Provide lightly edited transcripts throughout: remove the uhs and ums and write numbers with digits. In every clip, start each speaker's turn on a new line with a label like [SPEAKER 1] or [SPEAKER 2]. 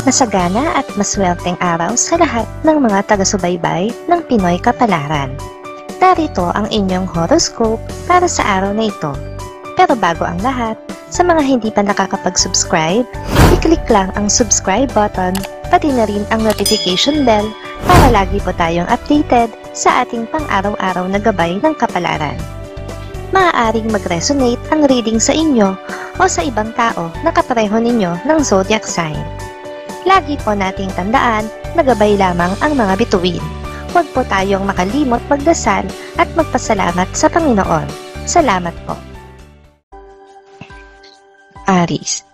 [SPEAKER 1] Masagana at maswerteng araw sa lahat ng mga taga-subaybay ng Pinoy Kapalaran. Narito ang inyong horoscope para sa araw na ito. Pero bago ang lahat, sa mga hindi pa nakakapag-subscribe, i-click lang ang subscribe button, pati na rin ang notification bell para lagi po tayong updated sa ating pang-araw-araw na gabay ng kapalaran. Maaaring mag-resonate ang reading sa inyo o sa ibang tao na kapareho ninyo ng zodiac sign. Lagi po nating tandaan na gabay lamang ang mga bituin. Huwag po tayong makalimot magdasal at magpasalamat sa Panginoon. Salamat po. Aries,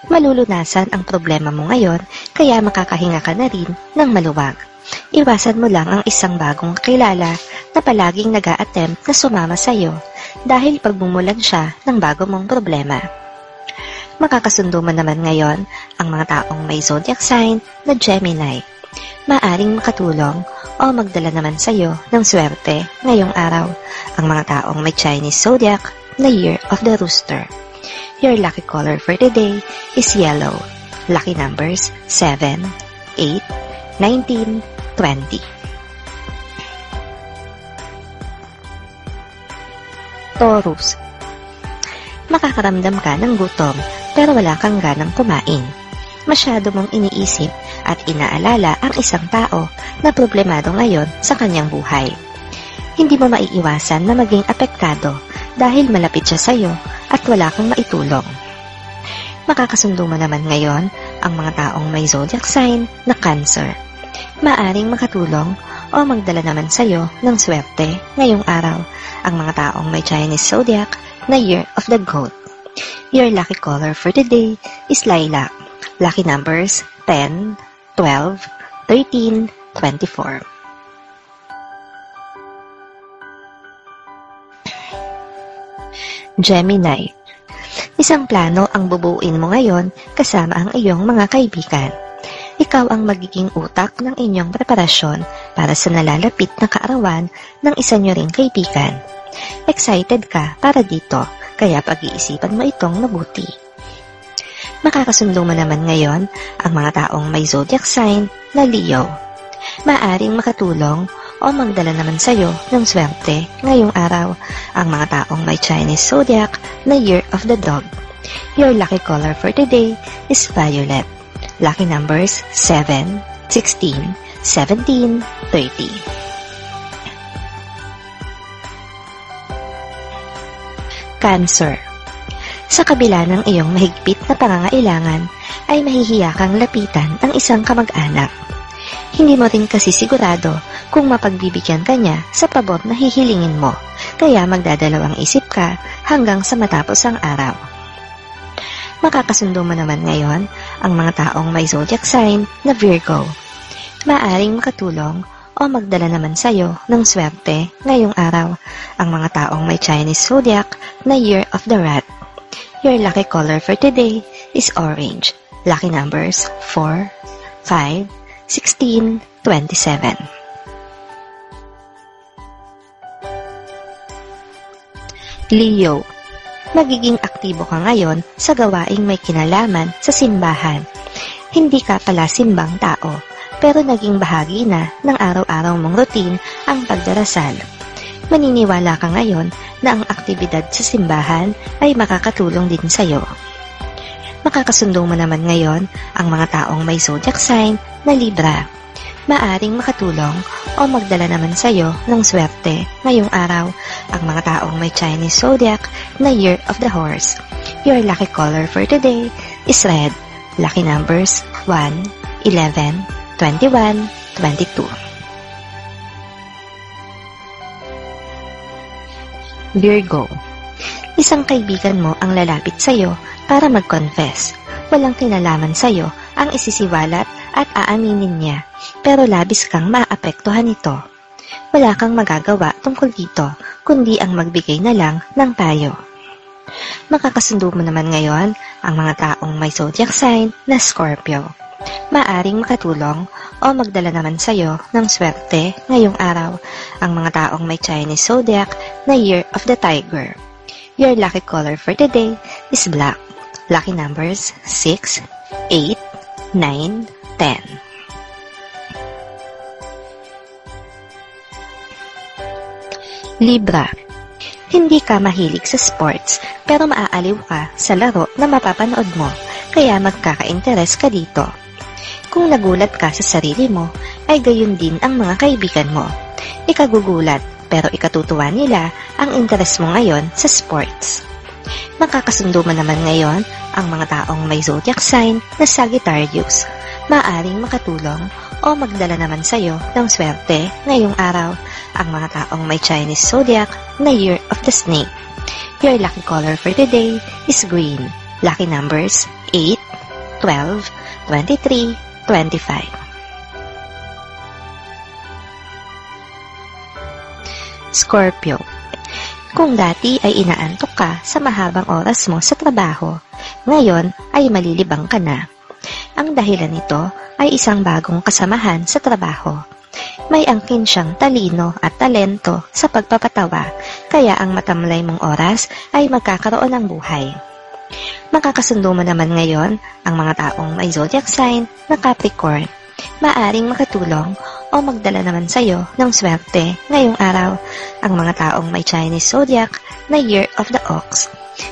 [SPEAKER 1] malulunasan ang problema mo ngayon kaya makakahinga ka na rin ng maluwag. Iwasan mo lang ang isang bagong kilala na palaging nag-a-attempt na sumama sa iyo dahil pagmumulan siya ng bago mong problema. Makakasundo mo naman ngayon ang mga taong may zodiac sign na Gemini. Maaring makatulong o magdala naman sa iyo ng swerte ngayong araw ang mga taong may Chinese zodiac na Year of the Rooster. Your lucky color for today is yellow. Lucky numbers 7, 8, 19, 20. Taurus, makakaramdam ka ng gutom pero wala kang ganang kumain. Masyado mong iniisip at inaalala ang isang tao na problemado ngayon sa kanyang buhay. Hindi mo maiiwasan na maging apektado dahil malapit siya sa iyo at wala kang maitulong. Makakasundo mo naman ngayon ang mga taong may zodiac sign na Cancer. Maaring makatulong o magdala naman sa iyo ng swerte ngayong araw ang mga taong may Chinese zodiac na Year of the Goat. Your lucky color for today is lilac. Lucky numbers 10, 12, 13, 24. Gemini, isang plano ang bubuin mo ngayon kasama ang iyong mga kaibigan. Ikaw ang magiging utak ng inyong preparasyon para sa nalalapit na kaarawan ng isa nyo ring kaibigan. Excited ka para dito, kaya pag-iisipan mo itong mabuti. Makakasundo mo naman ngayon ang mga taong may zodiac sign na Leo. Maaring makatulong o magdala naman sa iyo ng swerte ngayong araw ang mga taong may Chinese zodiac na Year of the Dog. Your lucky color for today is violet. Lucky numbers 7, 16, 17, 30. Cancer, sa kabila ng iyong mahigpit na pangangailangan ay mahihiya kang lapitan ang isang kamag-anak. Hindi mo rin kasi sigurado kung mapagbibigyan ka niya sa pabor na hihilingin mo, kaya magdadalawang isip ka hanggang sa matapos ang araw. Makakasundo mo naman ngayon ang mga taong may zodiac sign na Virgo. Maaring makatulong o magdala naman sa iyo ng swerte ngayong araw ang mga taong may Chinese zodiac na Year of the Rat. Your lucky color for today is orange. Lucky numbers 4, 5, 16, 27. Leo, magiging aktibo ka ngayon sa gawaing may kinalaman sa simbahan. Hindi ka pala simbang tao, pero naging bahagi na ng araw-araw mong routine ang pagdarasal. Maniniwala ka ngayon na ang aktibidad sa simbahan ay makakatulong din sa iyo. Makakasundo mo naman ngayon ang mga taong may zodiac sign na Libra. Maaring makatulong o magdala naman sa iyo ng swerte ngayong araw ang mga taong may Chinese zodiac na Year of the Horse. Your lucky color for today is red. Lucky numbers 1, 11, 21, 22. Virgo, isang kaibigan mo ang lalapit sa iyo para mag-confess. Walang kinalaman sa iyo ang isisiwalat at aaminin niya, pero labis kang maapektuhan nito. Wala kang magagawa tungkol dito, kundi ang magbigay na lang ng payo. Makakasundo mo naman ngayon ang mga taong may zodiac sign na Scorpio. Maaring makatulong o magdala naman sa iyo ng swerte ngayong araw ang mga taong may Chinese zodiac na Year of the Tiger. Your lucky color for today is black. Lucky numbers 6, 8, 9, 10. Libra. Hindi ka mahilig sa sports pero maaaliw ka sa laro na mapapanood mo, kaya magkaka-interes ka dito. Kung nagulat ka sa sarili mo, ay gayon din ang mga kaibigan mo. Ikagugulat pero ikatutuwa nila ang interes mo ngayon sa sports. Makakasundo mo naman ngayon ang mga taong may zodiac sign na Sagittarius. Maaring makatulong o magdala naman sa iyo ng swerte ngayong araw ang mga taong may Chinese zodiac na Year of the Snake. Your lucky color for today is green. Lucky numbers 8, 12, 23, 25. Scorpio. Kung dati ay inaantok ka sa mahabang oras mo sa trabaho, ngayon ay malilibang ka na. Ang dahilan nito ay isang bagong kasamahan sa trabaho. May angkin siyang talino at talento sa pagpapatawa, kaya ang matamlay mong oras ay magkakaroon ng buhay. Makakasundo mo naman ngayon ang mga taong may zodiac sign na Capricorn. Maaring makatulong o magdala naman sa iyo ng swerte ngayong araw ang mga taong may Chinese zodiac na Year of the Ox.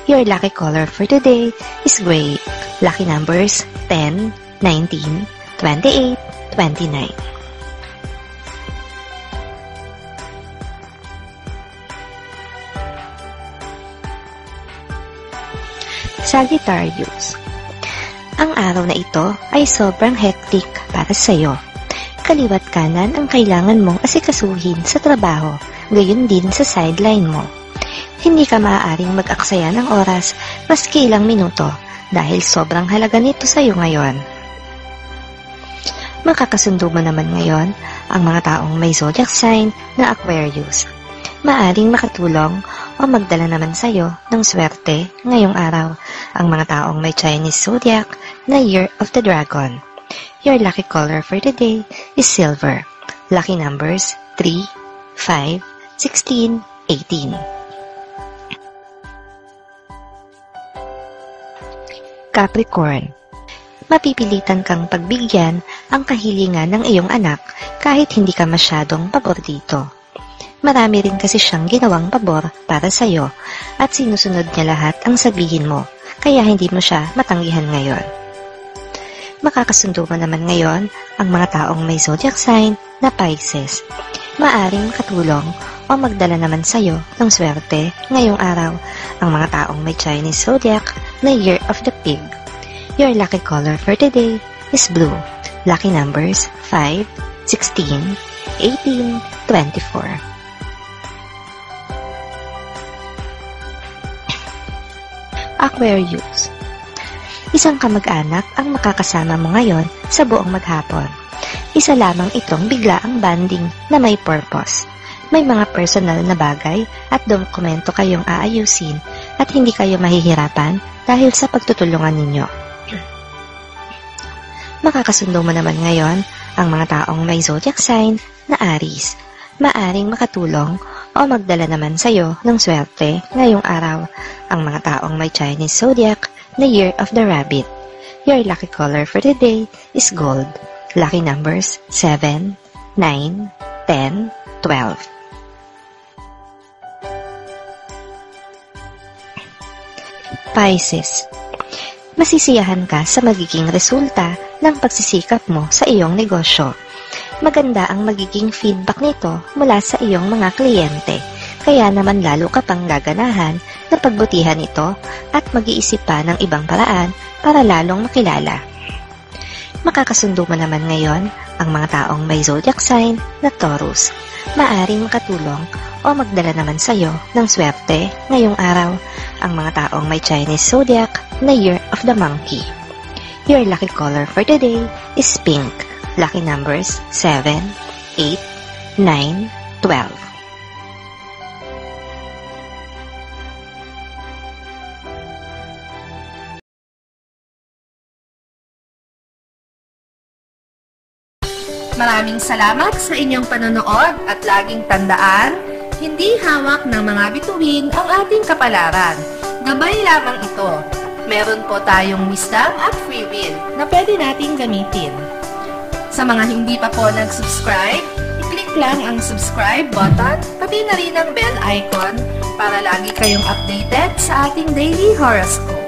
[SPEAKER 1] Your lucky color for today is gray. Lucky numbers 10, 19, 28, 29. Sagittarius. Ang araw na ito ay sobrang hectic para sa iyo. Kaliwat kanan ang kailangan mong asikasuhin sa trabaho, gayon din sa sideline mo. Hindi ka maaaring mag-aksaya ng oras maski ilang minuto dahil sobrang halaga nito sa iyo ngayon. Makakasundo mo naman ngayon ang mga taong may zodiac sign na Aquarius. Maaring makatulong o magdala naman sa iyo ng swerte ngayong araw ang mga taong may Chinese zodiac na Year of the Dragon. Your lucky color for today is silver. Lucky numbers 3, 5, 16, 18. Capricorn. Mapipilitan kang pagbigyan ang kahilingan ng iyong anak kahit hindi ka masyadong pabor dito. Marami rin kasi siyang ginawang pabor para sa iyo at sinusunod niya lahat ang sabihin mo, kaya hindi mo siya matanggihan ngayon. Makakasundo mo naman ngayon ang mga taong may zodiac sign na Pisces. Maaring makatulong o magdala naman sa iyo ng swerte ngayong araw ang mga taong may Chinese zodiac na Year of the Pig. Your lucky color for today is blue. Lucky numbers 5, 16, 18, 24. Aquarius. Isang kamag-anak ang makakasama mo ngayon sa buong maghapon. Isa lamang itong bigla ang banding na may purpose. May mga personal na bagay at dokumento kayong aayusin at hindi kayo mahihirapan dahil sa pagtutulungan ninyo. Makakasundo mo naman ngayon ang mga taong may zodiac sign na Aries. Maaring makatulong o magdala naman sa iyo ng swerte ngayong araw ang mga taong may Chinese zodiac na Year of the Rabbit. Your lucky color for today is gold. Lucky numbers 7, 9, 10, 12. Pisces. Masisiyahan ka sa magiging resulta ng pagsisikap mo sa iyong negosyo. Maganda ang magiging feedback nito mula sa iyong mga kliyente, kaya naman lalo ka pang gaganahan na pagbutihan ito at mag-iisip pa ng ibang paraan para lalong makilala. Makakasundo mo naman ngayon ang mga taong may zodiac sign na Taurus. Maaring makatulong o magdala naman sa iyo ng swerte ngayong araw ang mga taong may Chinese zodiac na Year of the Monkey. Your lucky color for today is pink. Lucky numbers 7, 8, 9, 12.
[SPEAKER 2] Maraming salamat sa inyong panonood at laging tandaan, hindi hawak ng mga bituin ang ating kapalaran. Gabay lamang ito. Meron po tayong wisdom at free will na pwede nating gamitin. Sa mga hindi pa po nag-subscribe, i-click lang ang subscribe button, pati na rin ang bell icon para lagi kayong updated sa ating daily horoscope.